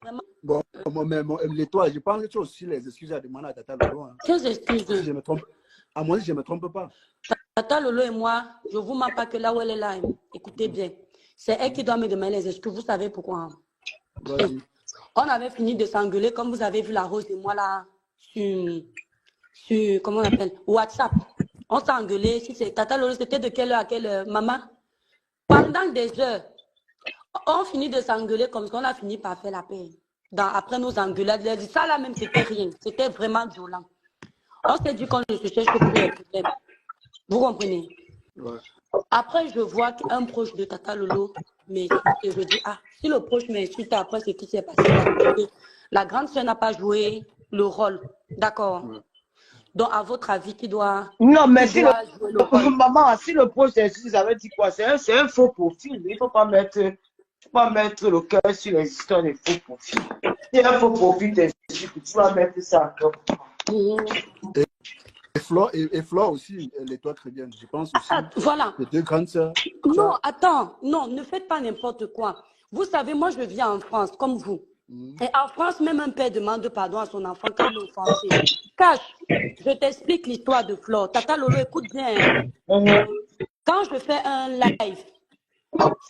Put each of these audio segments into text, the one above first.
vraiment. Bon, mais toi, je pense que tu as aussi les excuses à demander à Tata Lolo. Hein. Quelles excuses? Si je me trompe, à moi, si je ne me trompe pas. Tata Lolo et moi, je ne vous mens pas que là où elle est là, écoutez bien, c'est elle qui doit me demander les excuses. Vous savez pourquoi? Hein? Vas-y. On avait fini de s'engueuler, comme vous avez vu la Rose et moi là, sur comment on appelle, WhatsApp. On s'est engueulé. Si c'est Tata Lolo, c'était de quelle heure à quelle heure? Maman, pendant des heures, on finit de s'engueuler comme ça, on a fini par faire la paix. Après nos engueulades, ça là même, c'était rien. C'était vraiment violent. On s'est dit qu'on ne se cherche plus les problèmes. Vous comprenez? Ouais. Après, je vois qu'un proche de Tata Lolo m'insulte et je dis, ah, si le proche m'insulte après ce qui s'est passé, la grande sœur n'a pas joué le rôle. D'accord? Ouais. Donc, à votre avis, qui doit, non, mais si jouer le rôle? Maman, si le proche t'insulte, ça veut dire quoi? C'est un faux profil. Il ne faut pas mettre le cœur sur les histoires des faux profils. Si un faux profil t'insulte, tu vas mettre ça encore. Et Flore aussi, elle est toi très bien. Je pense aussi. Voilà. Les deux grandes sœurs. Non, attends. Non, ne faites pas n'importe quoi. Vous savez, moi, je vis en France, comme vous. Et en France, même un père demande pardon à son enfant quand il est offensé. Cache, je t'explique l'histoire de Flore. Tata Lolo, écoute bien. Quand je fais un live,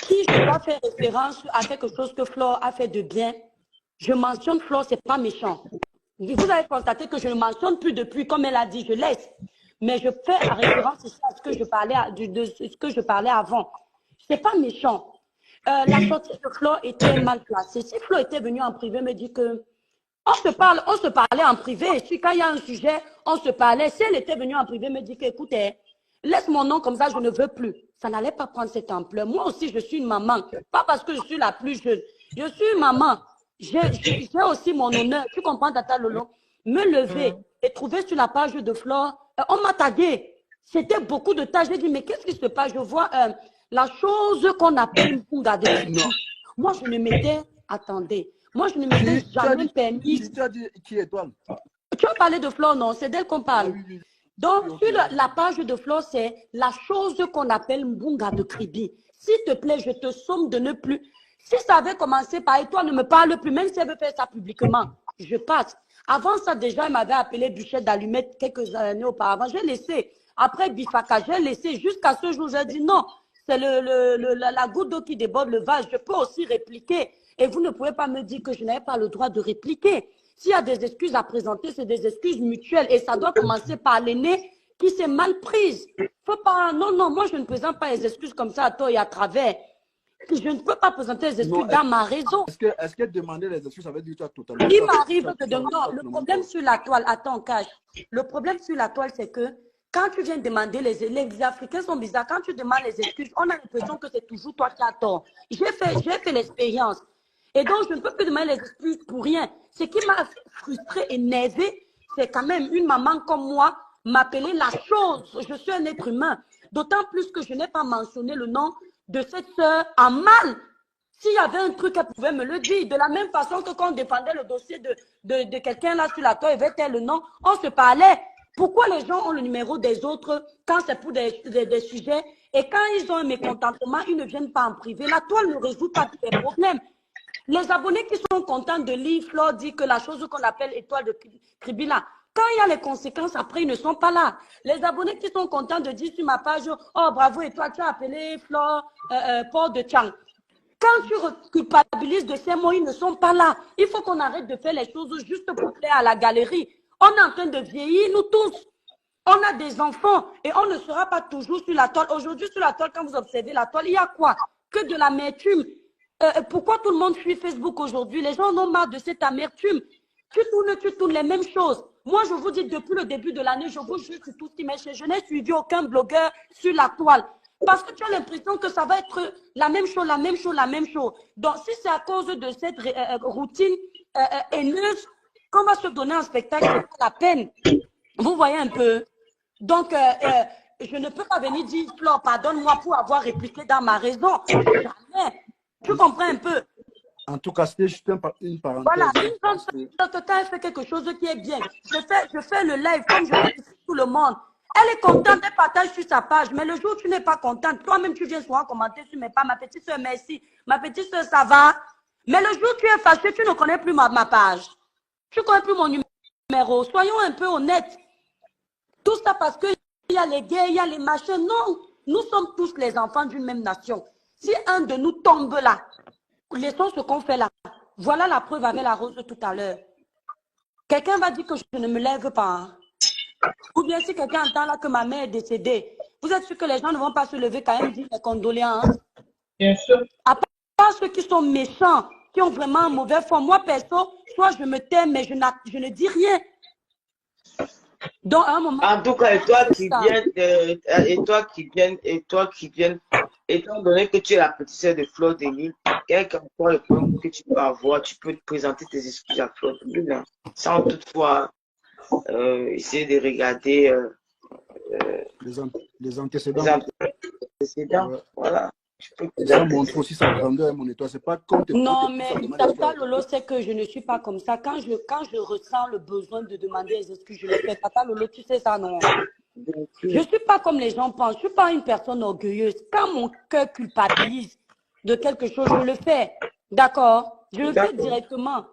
si je dois faire référence à quelque chose que Flore a fait de bien, je mentionne Flore, c'est pas méchant. Vous avez constaté que je ne mentionne plus depuis, comme elle a dit, je laisse. Mais je fais référence à ce que je parlais, de ce que je parlais avant. C'est pas méchant. La sortie de Flore était mal placée. Si Flore était venue en privé, me dit que on se parlait en privé. Et puis quand il y a un sujet, on se parlait. Si elle était venue en privé, me dit que, écoutez, laisse mon nom comme ça, je ne veux plus. Ça n'allait pas prendre cette ampleur. Moi aussi, je suis une maman. Pas parce que je suis la plus jeune. Je suis une maman. J'ai aussi mon honneur. Tu comprends, Tata Lolo? Me lever et trouver sur la page de Flore, on m'a tagué. C'était beaucoup de tâches. J'ai dit, mais qu'est-ce qui se passe? Je vois la chose qu'on appelle Mpunga de Kribi. Moi, je ne m'étais, attendez, moi, je ne m'étais jamais permis. Tu as dit qui est toi? Tu as parlé de Flore, non? C'est d'elle qu'on parle. Oui. Donc, sur la page de Flore, c'est la chose qu'on appelle Mpunga de Kribi. S'il te plaît, je te somme de ne plus. Si ça avait commencé par et toi ne me parle plus, même si elle veut faire ça publiquement, je passe. Avant ça, déjà, elle m'avait appelé Bûchette d'allumette quelques années auparavant. J'ai laissé. Après Bifaka, j'ai laissé jusqu'à ce jour. J'ai dit non, c'est la goutte d'eau qui déborde le vase. Je peux aussi répliquer. Et vous ne pouvez pas me dire que je n'avais pas le droit de répliquer. S'il y a des excuses à présenter, c'est des excuses mutuelles. Et ça doit commencer par l'aîné qui s'est mal prise. Faut pas, non, moi je ne présente pas les excuses comme ça à tort et à travers. Je ne peux pas présenter les excuses dans ma raison. Est-que demander les excuses, ça veut dire que tu as totalement... Il m'arrive que non, le problème sur la toile, attends, cache. Le problème sur la toile, c'est que quand tu viens demander les Africains sont bizarres, quand tu demandes les excuses, on a l'impression que c'est toujours toi qui as tort. J'ai fait l'expérience. Et donc, je ne peux plus demander les excuses pour rien. Ce qui m'a frustrée, énervée, c'est quand même une maman comme moi m'appeler la chose. Je suis un être humain. D'autant plus que je n'ai pas mentionné le nom de cette sœur en mal. S'il y avait un truc, elle pouvait me le dire. De la même façon que quand on défendait le dossier de quelqu'un là sur la toile, il avait tel le nom, on se parlait. Pourquoi les gens ont le numéro des autres quand c'est pour des sujets et quand ils ont un mécontentement, ils ne viennent pas en privé. La toile ne résout pas tous les problèmes. Les abonnés qui sont contents de lire Flore dit que la chose qu'on appelle étoile de Kribi là, quand il y a les conséquences, après, ils ne sont pas là. Les abonnés qui sont contents de dire sur ma page, oh bravo, et toi, tu as appelé Flore Port de Tchang. Quand tu culpabilises de ces mots, ils ne sont pas là. Il faut qu'on arrête de faire les choses juste pour plaire à la galerie. On est en train de vieillir, nous tous. On a des enfants et on ne sera pas toujours sur la toile. Aujourd'hui, sur la toile, quand vous observez la toile, il y a quoi? Que de l'amertume. Pourquoi tout le monde fuit Facebook aujourd'hui? Les gens en ont marre de cette amertume. Tu tournes les mêmes choses. Moi, je vous dis, depuis le début de l'année, je vous jure sur tout ce qui m'est chez. Je n'ai suivi aucun blogueur sur la toile. Parce que tu as l'impression que ça va être la même chose, la même chose, la même chose. Donc, si c'est à cause de cette routine haineuse qu'on va se donner un spectacle, c'est pas la peine. Vous voyez un peu. Donc, je ne peux pas venir dire, Flore, pardonne-moi pour avoir répliqué dans ma raison. Jamais. Tu comprends un peu. En tout cas, c'était juste une parenthèse. Voilà, une grande elle fait quelque chose qui est bien. Je fais le live comme je fais tout le monde. Elle est contente, elle partage sur sa page. Mais le jour où tu n'es pas contente, toi-même, tu viens souvent commenter sur mes pas. Ma petite soeur, merci. Ma petite soeur, ça va. Mais le jour où tu es fâché, tu ne connais plus ma page. Tu ne connais plus mon numéro. Soyons un peu honnêtes. Tout ça parce qu'il y a les gays, il y a les machins. Non, nous sommes tous les enfants d'une même nation. Si un de nous tombe là, laissons ce qu'on fait là. Voilà la preuve avec la rose de tout à l'heure. Quelqu'un va dire que je ne me lève pas. Hein. Ou bien si quelqu'un entend là que ma mère est décédée, vous êtes sûr que les gens ne vont pas se lever quand même dire les condoléances? Bien sûr. À part ceux qui sont méchants, qui ont vraiment un mauvais fond. Moi, perso, soit je me tais, mais je ne dis rien. Donc, à un moment, en tout cas, étant donné que tu es la petite sœur de Fleur de Lune, quel que soit le problème que tu peux avoir, tu peux te présenter tes excuses à Fleur de Lune, hein, sans toutefois essayer de regarder les antécédents. Ouais. Voilà. Ça montre aussi sa grandeur, mon étoile. C'est pas comme non, mais Tata Lolo sait que je ne suis pas comme ça. Quand je ressens le besoin de demander des excuses, je le fais. Tata Lolo, tu sais ça, non? Je ne suis pas comme les gens pensent. Je ne suis pas une personne orgueilleuse. Quand mon cœur culpabilise de quelque chose, je le fais. D'accord? Je le fais directement.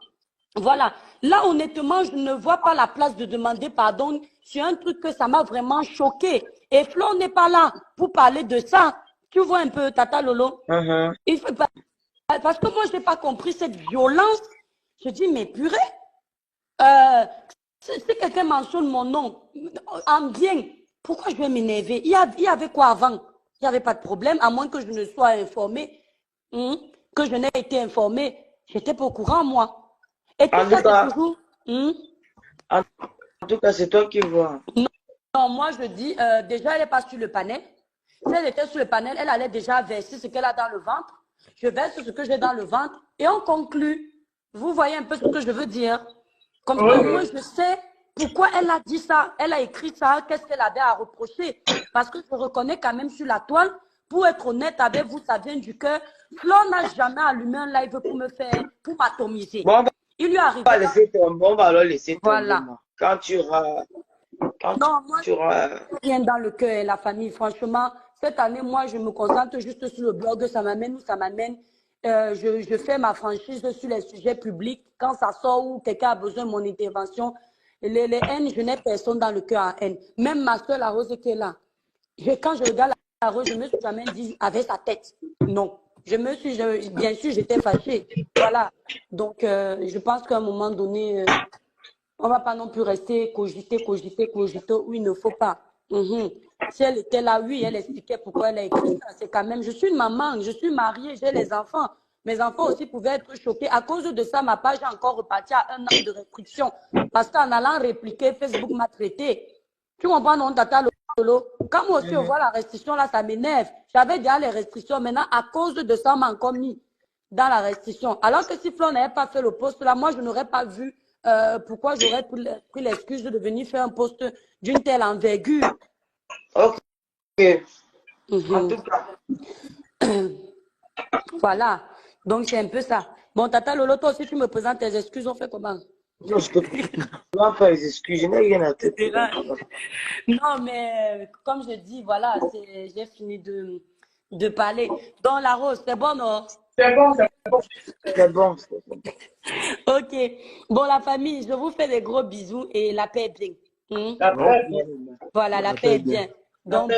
Voilà. Là, honnêtement, je ne vois pas la place de demander pardon sur un truc que ça m'a vraiment choqué. Et Flo n'est pas là pour parler de ça. Tu vois un peu, Tata Lolo? Il faut pas... Parce que moi, je n'ai pas compris cette violence. Je dis, mais purée, si quelqu'un mentionne mon nom en bien, pourquoi je vais m'énerver? Il y avait quoi avant? Il n'y avait pas de problème, à moins que je ne sois informée, que je n'ai été informée. J'étais pas au courant, moi. Et tout ça, c'est toujours... En tout cas, c'est toi qui vois. Non, moi, je dis, déjà, elle n'est pas sur le panel. Si elle était sur le panel, elle allait déjà verser ce qu'elle a dans le ventre. Je verse ce que j'ai dans le ventre et on conclut. Vous voyez un peu ce que je veux dire? Comme ça, moi, je sais pourquoi elle a dit ça. Elle a écrit ça. Qu'est-ce qu'elle avait à reprocher? Parce que je reconnais quand même sur la toile, pour être honnête avec vous, ça vient du cœur. Flo n'a jamais allumé un live pour m'atomiser. Bon, il lui arrive. On va alors laisser tomber. Voilà. Quand tu auras... Non, moi, rien dans le cœur et la famille. Franchement, cette année, moi, je me concentre juste sur le blog. Ça m'amène où ça m'amène. Je fais ma franchise sur les sujets publics. Quand ça sort ou quelqu'un a besoin de mon intervention, les haines, je n'ai personne dans le cœur en haine. Même ma soeur, la Rose, qui est là. Quand je regarde la Rose, je ne me suis jamais dit avec sa tête. Non. Bien sûr, j'étais fâchée. Voilà. Donc, je pense qu'à un moment donné... on ne va pas non plus rester cogiter où il ne faut pas. Si elle était là, oui, elle expliquait pourquoi elle a écrit ça. C'est quand même, je suis une maman, je suis mariée, j'ai les enfants. Mes enfants aussi pouvaient être choqués. À cause de ça, ma page a encore reparti à 1 an de restriction. Parce qu'en allant répliquer, Facebook m'a traité. Tu comprends, non, Tata Lolo? Quand moi aussi, on voit la restriction, là, ça m'énerve. J'avais déjà les restrictions. Maintenant, à cause de ça, on m'a encore mis dans la restriction. Alors que si Flo n'avait pas fait le post là, moi, je n'aurais pas vu pourquoi j'aurais pris l'excuse de venir faire un post d'une telle envergure. Ok. En tout cas. Voilà. Donc, c'est un peu ça. Bon, Tata Lolo, toi aussi, tu me présentes tes excuses, on fait comment? Non, je peux pas faire les excuses, je n'ai rien à te dire. Non, mais comme je dis, voilà, j'ai fini de parler. Donc, la Rose, c'est bon, non? C'est bon, c'est bon. C'est bon, c'est bon. Ok. Bon, la famille, je vous fais des gros bisous et la paix est bien. La paix est bien. Voilà, la paix est bien. Donc,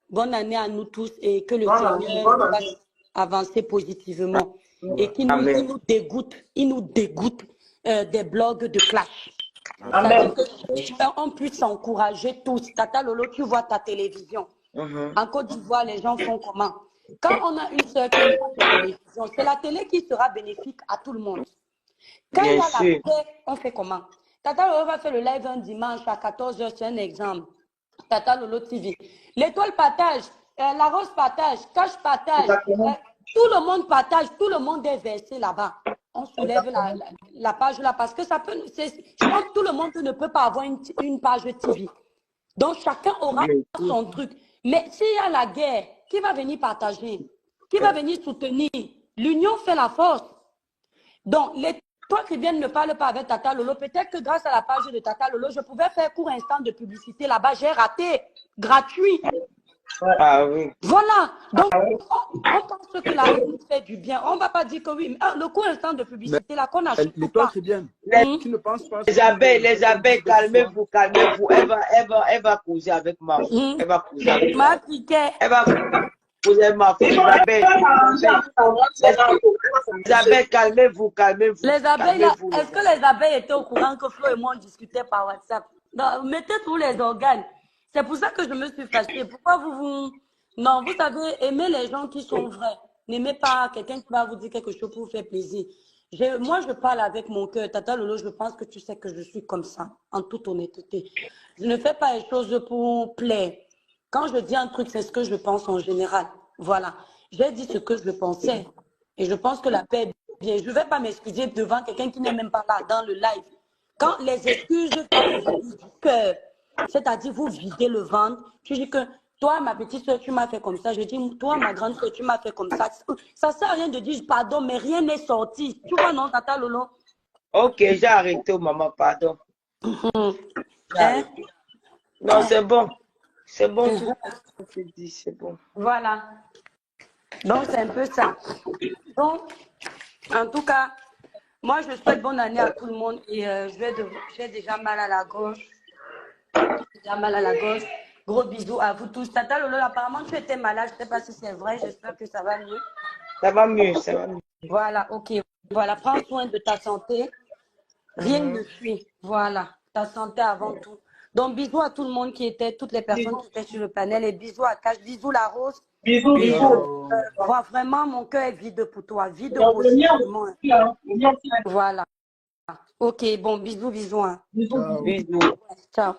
bonne année à nous tous et que le Seigneur nous fasse avancer positivement. Et qu'il nous dégoûte des blogs de clash. Amen. On puisse s'encourager tous. Tata Lolo, tu vois ta télévision. En Côte d'Ivoire, les gens font comment? Quand on a une seule qui a une télévision, c'est la télé qui sera bénéfique à tout le monde. Quand il y a la paix, on fait comment? Tata Lolo va faire le live un dimanche à 14h, c'est un exemple. Tata Lolo TV. L'étoile partage, la rose partage, cache partage. Tout le monde partage, tout le monde est versé là-bas. On soulève la page là parce que ça peut... Je pense que tout le monde ne peut pas avoir une page TV. Donc chacun aura son truc. Mais s'il y a la guerre, qui va venir partager? Qui va venir soutenir? L'union fait la force. Donc, toi qui viens ne parle pas avec Tata Lolo, peut-être que grâce à la page de Tata Lolo, je pouvais faire court instant de publicité là-bas. J'ai raté, gratuit. Ah oui. Voilà. Donc, on pense que la réponse fait du bien. On ne va pas dire que oui. Le court instant de publicité, là, qu'on n'achète L'étoile, pas. c'est bien. Les, Tu ne penses pas... les abeilles, calmez-vous, calmez-vous. Elle va causer avec ma fille. Elle va causer avec Ma piquet. Elle va causer avec ma fille. Les abeilles, calmez-vous, calmez-vous. Les abeilles, là, calmez-vous, est-ce que les abeilles étaient au courant que Flo et moi, on discutait par WhatsApp? Non, mettez tous les organes. C'est pour ça que je me suis fâchée. Pourquoi vous... Non, vous savez, aimez les gens qui sont vrais. N'aimez pas quelqu'un qui va vous dire quelque chose pour vous faire plaisir. Moi, je parle avec mon cœur. Tata Lolo, je pense que tu sais que je suis comme ça, en toute honnêteté. Je ne fais pas les choses pour plaire. Quand je dis un truc, c'est ce que je pense en général. Voilà. J'ai dit ce que je pensais. Et je pense que la paix est bien. Je ne vais pas m'excuser devant quelqu'un qui n'est même pas là dans le live. Quand les excuses viennent du cœur, c'est-à-dire vous videz le ventre, tu dis que toi, ma petite soeur, tu m'as fait comme ça. Je dis, toi, ma grande soeur, tu m'as fait comme ça. Ça ne sert à rien de dire pardon, mais rien n'est sorti. Tu vois, non, Tata Lolo? Ok, j'ai arrêté, maman, pardon. Hein? Non, c'est bon. C'est bon, tout ce que tu dis, c'est bon. Voilà. Donc, c'est un peu ça. Donc, en tout cas, moi, je souhaite bonne année à tout le monde et j'ai déjà mal à la gorge. Déjà mal à la gorge. Gros bisous à vous tous. Tata Lolo, apparemment, tu étais malade. Je ne sais pas si c'est vrai. J'espère que ça va mieux. Ça va mieux, ça va mieux. Voilà, ok. Voilà, prends soin de ta santé. Rien ne fuit. Voilà, ta santé avant tout. Donc, bisous à tout le monde qui était, toutes les personnes qui étaient sur le panel. Et bisous à Cash, bisous la Rose. Bisous, bisous. Vraiment, mon cœur est vide pour toi. Vide positivement. Voilà. Ok, bon, bisous, bisous. Hein. Bisous. Ciao.